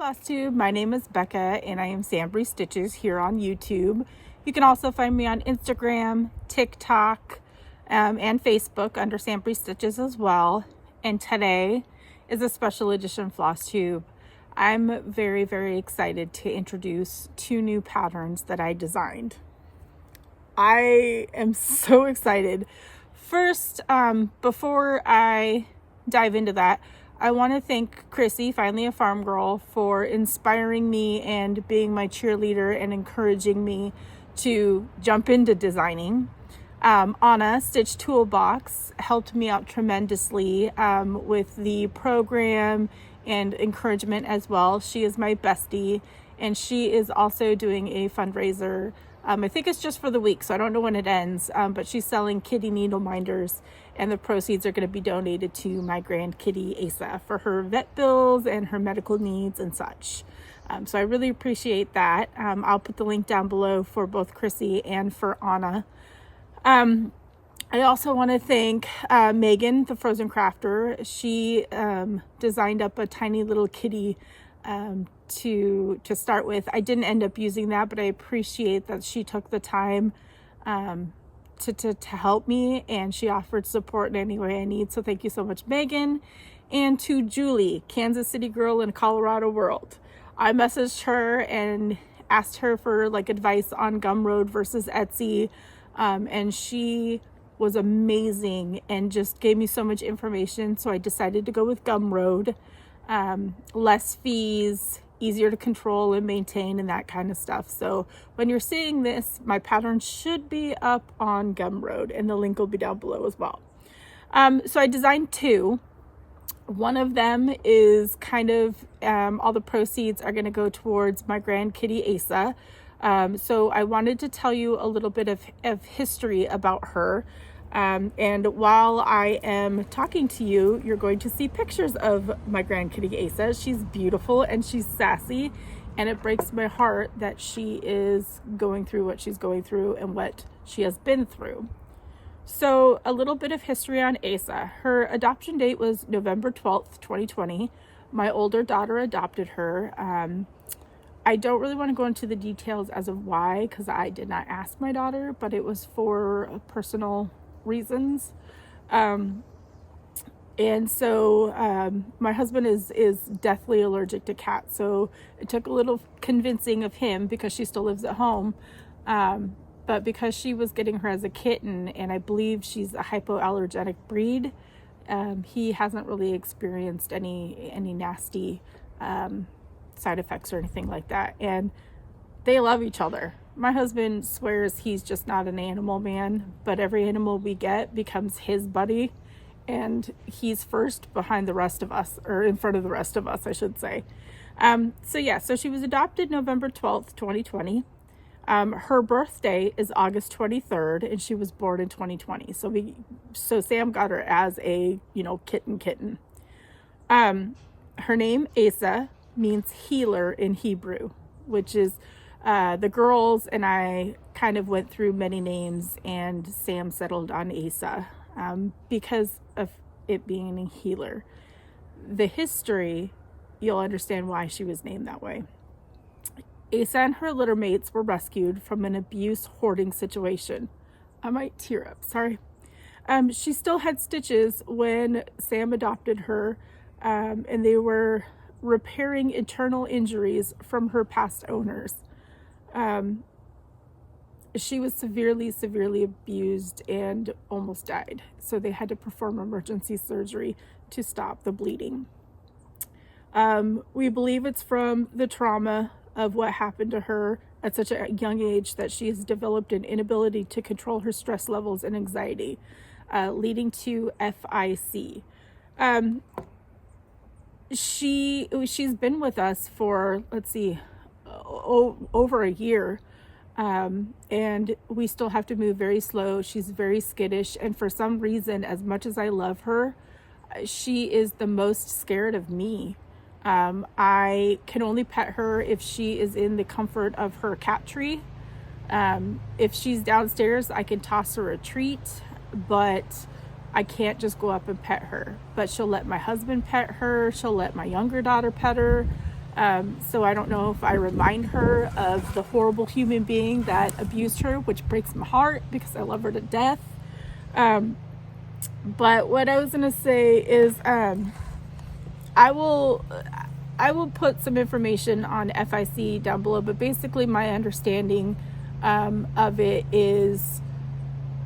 Flosstube. My name is Becca and I am SamBrie Stitches here on YouTube. You can also find me on Instagram, TikTok, and Facebook under SamBrie Stitches as well. And today is a special edition Flosstube. I'm very, very excited to introduce 2 new patterns that I designed. I am so excited. First, before I dive into that, I want to thank Chrissy, Finally a Farm Girl, for inspiring me and being my cheerleader and encouraging me to jump into designing. Anna, StitchToolBox, helped me out tremendously with the program and encouragement as well. She is my bestie, and she is also doing a fundraiser. I think it's just for the week, so I don't know when it ends, but she's selling kitty needle minders, and the proceeds are going to be donated to my grand kitty Asa for her vet bills and her medical needs and such. So I really appreciate that. I'll put the link down below for both Chrissy and for Anna. I also want to thank Megan, the Frozen Crafter. She designed up a tiny little kitty to start with. I didn't end up using that, but I appreciate that she took the time to help me, and she offered support in any way I need. So thank you so much, Megan. And to Julie, Kansas City girl in Colorado world. I messaged her and asked her for advice on Gumroad versus Etsy, and she was amazing and just gave me so much information. So I decided to go with Gumroad. Less fees, easier to control and maintain, and that kind of stuff. So when you're seeing this, my pattern should be up on Gumroad, and the link will be down below as well. So I designed 2. One of them is kind of all the proceeds are going to go towards my grand kitty Asa. So I wanted to tell you a little bit of history about her. And while I am talking to you, you're going to see pictures of my grand kitty Asa. She's beautiful and she's sassy, and it breaks my heart that she is going through what she's going through and what she has been through. So a little bit of history on Asa. Her adoption date was November 12th, 2020. My older daughter adopted her. I don't really want to go into the details as of why, because I did not ask my daughter, but it was for personal reasons. And so my husband is deathly allergic to cats, so it took a little convincing of him because she still lives at home, but because she was getting her as a kitten, and I believe she's a hypoallergenic breed, he hasn't really experienced any nasty side effects or anything like that, and they love each other. My husband swears he's just not an animal man, but every animal we get becomes his buddy, and he's first behind the rest of us, or in front of the rest of us, I should say. So she was adopted November 12th, 2020. Her birthday is August 23rd, and she was born in 2020. So Sam got her as a, kitten. Her name, Asa, means healer in Hebrew, which is the girls and I kind of went through many names, and Sam settled on Asa because of it being a healer. The history, you'll understand why she was named that way. Asa and her litter mates were rescued from an abuse hoarding situation. I might tear up, sorry. She still had stitches when Sam adopted her, and they were repairing internal injuries from her past owners. She was severely abused and almost died. So they had to perform emergency surgery to stop the bleeding. We believe it's from the trauma of what happened to her at such a young age that she has developed an inability to control her stress levels and anxiety, leading to FIC. She's been with us for, over a year, and we still have to move very slow. She's very skittish, and for some reason, as much as I love her, she is the most scared of me. I can only pet her if she is in the comfort of her cat tree. If she's downstairs, I can toss her a treat, but I can't just go up and pet her. But she'll let my husband pet her. She'll let my younger daughter pet her. So I don't know if I remind her of the horrible human being that abused her, which breaks my heart because I love her to death. But what I was going to say is I will put some information on FIC down below, but basically my understanding of it is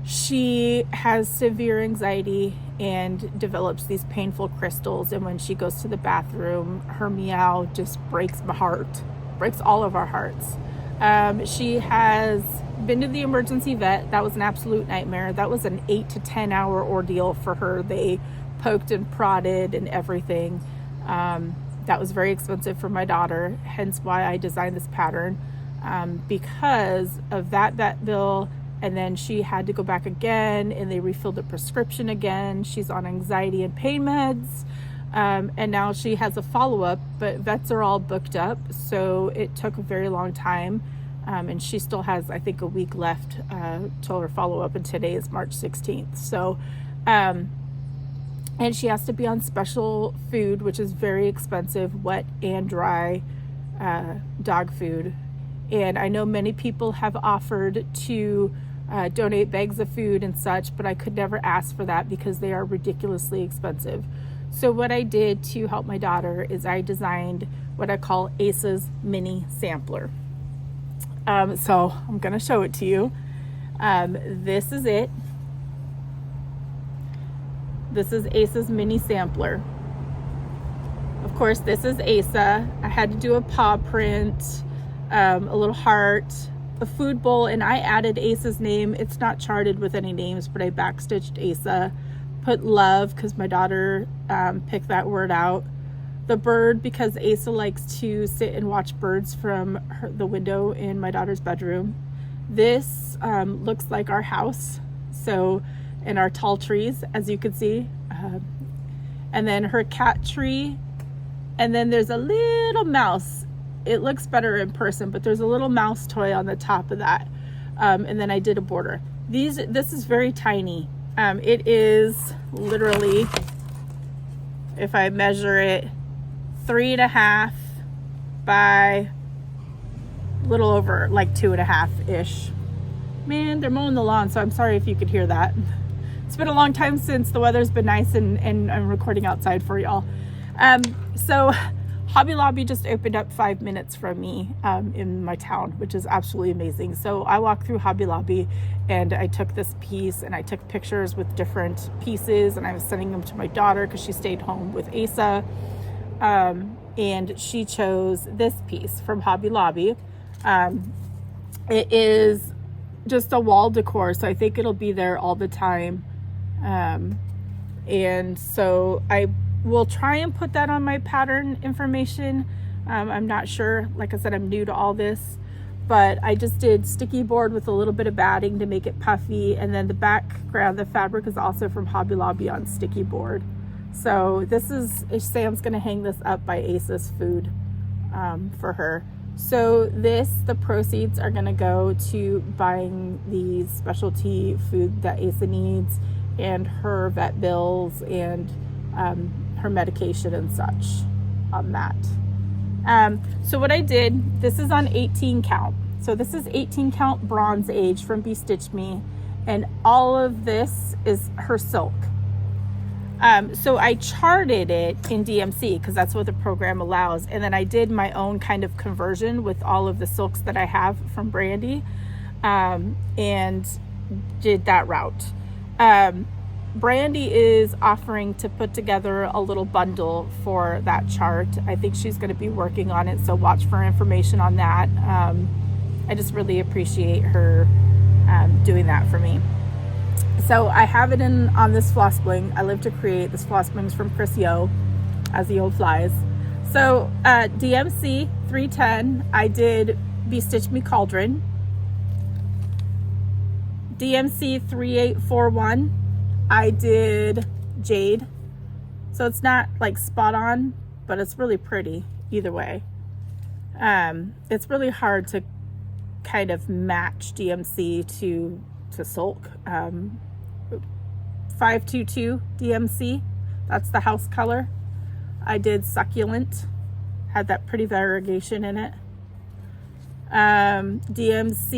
she has severe anxiety and develops these painful crystals, and when she goes to the bathroom, her meow just breaks my heart, breaks all of our hearts. She has been to the emergency vet. That was an absolute nightmare. That was an 8 to 10 hour ordeal for her. They poked and prodded and everything. That was very expensive for my daughter, hence why I designed this pattern, because of that vet bill. And then she had to go back again, and they refilled the prescription again. She's on anxiety and pain meds, and now she has a follow-up, but vets are all booked up, so it took a very long time, and she still has, I think, a week left till her follow-up, and today is March 16th. So, and she has to be on special food, which is very expensive, wet and dry dog food. And I know many people have offered to donate bags of food and such, but I could never ask for that because they are ridiculously expensive. So what I did to help my daughter is I designed what I call Ace's mini sampler. So I'm going to show it to you. This is it. This is Ace's mini sampler. Of course, this is Asa. I had to do a paw print, a little heart, a food bowl, and I added Asa's name. It's not charted with any names, but I backstitched Asa. Put love because my daughter picked that word out. The bird because Asa likes to sit and watch birds from the window in my daughter's bedroom. This looks like our house, so, and our tall trees, as you can see. And then her cat tree. And then there's a little mouse. It looks better in person, but there's a little mouse toy on the top of that. And then I did a border. This is very tiny. It is literally, if I measure it, 3.5 by a little over like 2.5-ish. Man, they're mowing the lawn, so I'm sorry if you could hear that. It's been a long time since the weather's been nice and I'm recording outside for y'all. So Hobby Lobby just opened up 5 minutes from me in my town, which is absolutely amazing. So I walked through Hobby Lobby and I took this piece and I took pictures with different pieces, and I was sending them to my daughter because she stayed home with Asa. And she chose this piece from Hobby Lobby. It is just a wall decor, so I think it'll be there all the time. And so I will try and put that on my pattern information. I'm not sure. Like I said, I'm new to all this, but I just did sticky board with a little bit of batting to make it puffy. And then the background, the fabric is also from Hobby Lobby on sticky board. So this is, Sam's going to hang this up by Asa's food for her. So the proceeds are going to go to buying the specialty food that Asa needs and her vet bills and her medication and such on that. So what I did, this is on 18 count. So this is 18 count Bronze Age from BeStitchMe, and all of this is her silk. So I charted it in DMC because that's what the program allows, and then I did my own kind of conversion with all of the silks that I have from Brandy, and did that route. Brandy is offering to put together a little bundle for that chart. I think she's going to be working on it, so watch for information on that. I just really appreciate her doing that for me. So I have it on this floss bling. I live to create. This floss bling is from Chris Yo, as the old flies. So DMC 310, I did BeStitchMe Cauldron. DMC 3841, I did Jade. So it's not like spot on, but it's really pretty either way. It's really hard to kind of match DMC to silk. 522 DMC, that's the house color. I did Succulent, Had that pretty variegation in it. DMC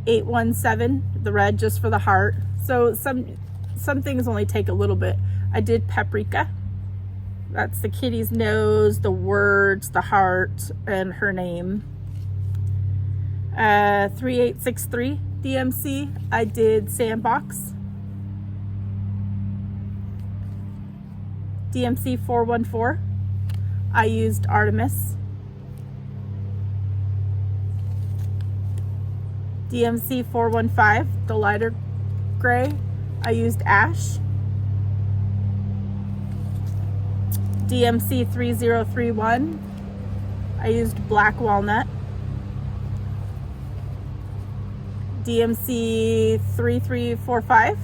817, the red just for the heart. So some things only take a little bit. I did paprika. That's the kitty's nose, the words, the heart, and her name. 3863 DMC, I did sandbox. DMC 414, I used Artemis. DMC 415, the lighter gray, I used ash. DMC 3031, I used black walnut. DMC 3345,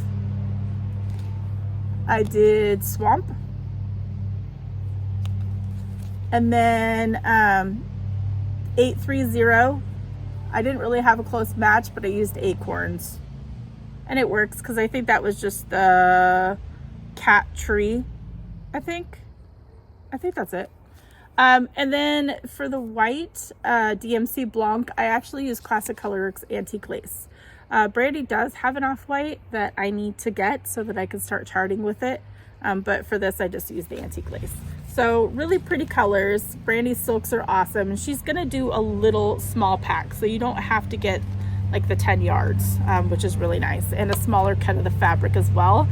I did swamp. And then 830, I didn't really have a close match, but I used acorns. And it works because I think that was just the cat tree, I think that's it. And then for the white DMC Blanc, I actually use Classic Colorworks Antique Lace. Brandy does have an off-white that I need to get so that I can start charting with it. But for this, I just use the Antique Lace. So really pretty colors. Brandy's silks are awesome. And she's gonna do a little small pack, so you don't have to get like the 10 yards, which is really nice. And a smaller cut of the fabric as well.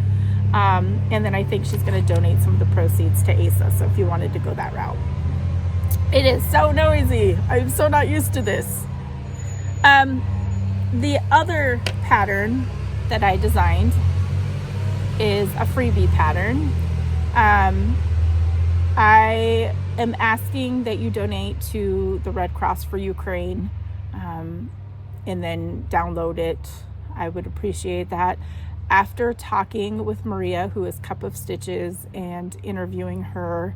And then I think she's gonna donate some of the proceeds to Asa, so if you wanted to go that route. It is so noisy. I'm so not used to this. The other pattern that I designed is a freebie pattern. I am asking that you donate to the Red Cross for Ukraine, and then download it. I would appreciate that. After talking with Maria, who is Cup of Stitches, and interviewing her,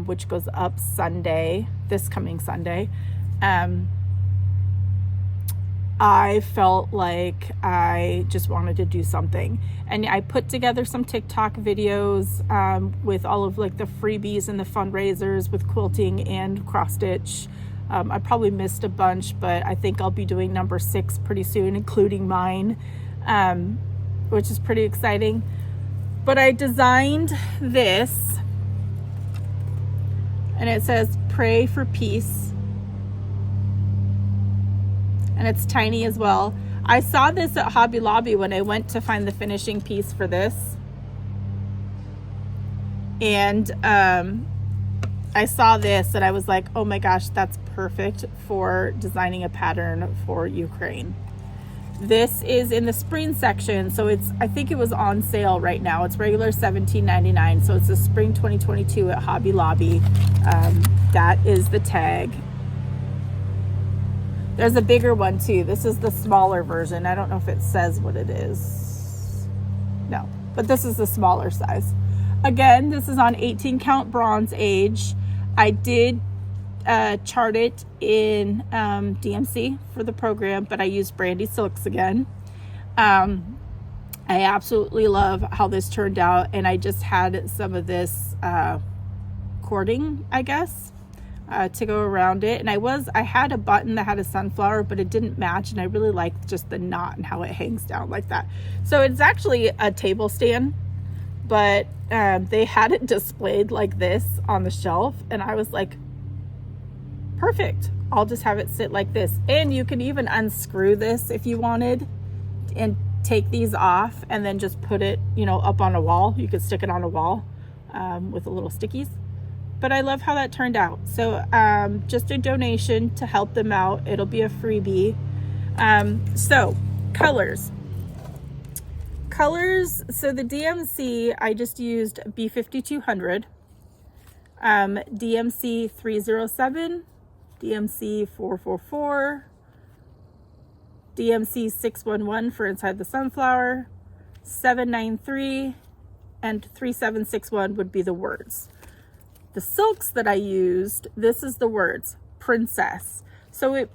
which goes up Sunday, this coming Sunday, I felt like I just wanted to do something. And I put together some TikTok videos with all of like the freebies and the fundraisers with quilting and cross stitch. I probably missed a bunch, but I think I'll be doing number 6 pretty soon, including mine, which is pretty exciting. But I designed this, and it says "Pray for Peace." And it's tiny as well. I saw this at Hobby Lobby when I went to find the finishing piece for this. And I saw this and I was like, oh my gosh, that's perfect for designing a pattern for Ukraine. This is in the spring section, so I think it was on sale right now. It's regular $17.99, so it's a spring 2022 at Hobby Lobby. That is the tag. There's a bigger one too. This is the smaller version. I don't know if it says what it is. No, but this is the smaller size. Again, this is on 18 count bronze age. I did chart it in DMC for the program, but I used Brandy Silks again. I absolutely love how this turned out, and I just had some of this cording, I guess, to go around it. And I had a button that had a sunflower, but it didn't match, and I really liked just the knot and how it hangs down like that. So it's actually a table stand, but they had it displayed like this on the shelf, and I was like, perfect, I'll just have it sit like this. And you can even unscrew this if you wanted and take these off and then just put it, up on a wall. You could stick it on a wall with the little stickies. But I love how that turned out. So just a donation to help them out. It'll be a freebie. So colors. So the DMC, I just used B5200, DMC 307, DMC 444, DMC 611 for Inside the Sunflower, 793, and 3761 would be the words. The silks that I used, this is the words, Princess. So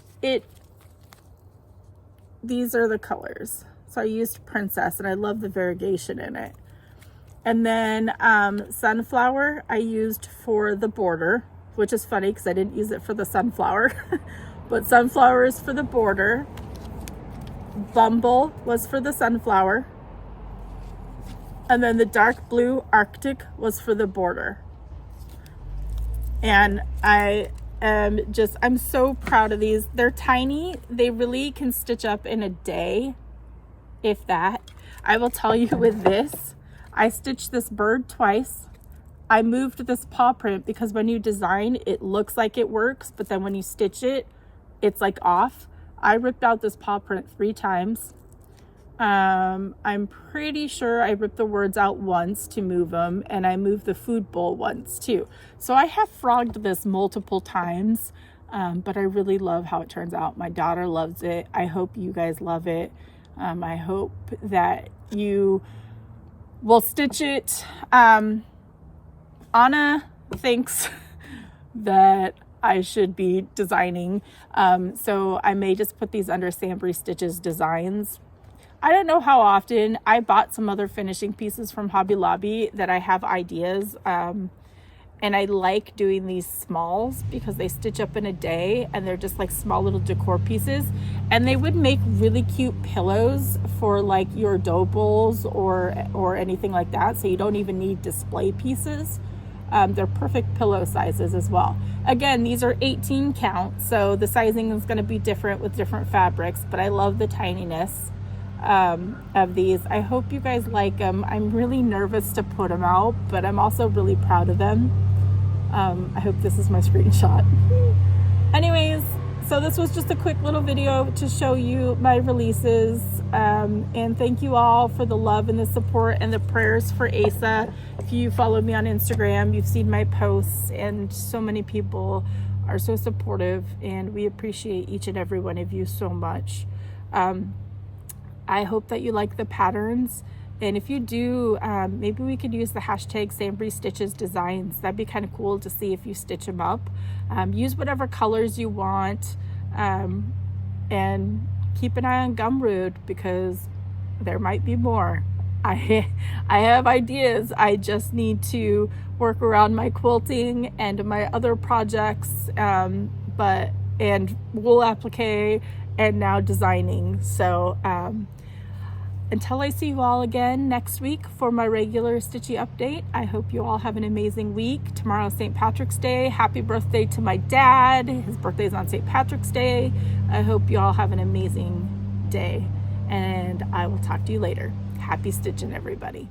these are the colors. So I used Princess, and I love the variegation in it. And then Sunflower I used for the border. which is funny because I didn't use it for the sunflower. But sunflower is for the border. Bumble was for the sunflower. And then the dark blue Arctic was for the border. And I'm so proud of these. They're tiny. They really can stitch up in a day, if that. I will tell you with this, I stitched this bird twice. I moved this paw print because when you design, it looks like it works, but then when you stitch it, it's like off. I ripped out this paw print 3 times. I'm pretty sure I ripped the words out once to move them, and I moved the food bowl once too. So I have frogged this multiple times, but I really love how it turns out. My daughter loves it. I hope you guys love it. I hope that you will stitch it. Anna thinks that I should be designing. So I may just put these under SamBrie Stitches designs. I don't know how often. I bought some other finishing pieces from Hobby Lobby that I have ideas. And I like doing these smalls because they stitch up in a day and they're just like small little decor pieces. And they would make really cute pillows for like your dough bowls or anything like that. So you don't even need display pieces. They're perfect pillow sizes as well. Again, these are 18 count, so the sizing is going to be different with different fabrics, but I love the tininess of these. I hope you guys like them. I'm really nervous to put them out, but I'm also really proud of them. I hope this is my screenshot. Anyways, so this was just a quick little video to show you my releases, and thank you all for the love and the support and the prayers for Asa. If you follow me on Instagram, you've seen my posts, and so many people are so supportive, and we appreciate each and every one of you so much. I hope that you like the patterns, and if you do, maybe we could use the hashtag SamBrie Stitches designs. That'd be kind of cool to see if you stitch them up. Use whatever colors you want, and keep an eye on Gumroad because there might be more. I have ideas. I just need to work around my quilting and my other projects, and wool applique, and now designing. So until I see you all again next week for my regular Stitchy update, I hope you all have an amazing week. Tomorrow's St. Patrick's Day. Happy birthday to my dad. His birthday is on St. Patrick's Day. I hope you all have an amazing day, and I will talk to you later. Happy stitching, everybody.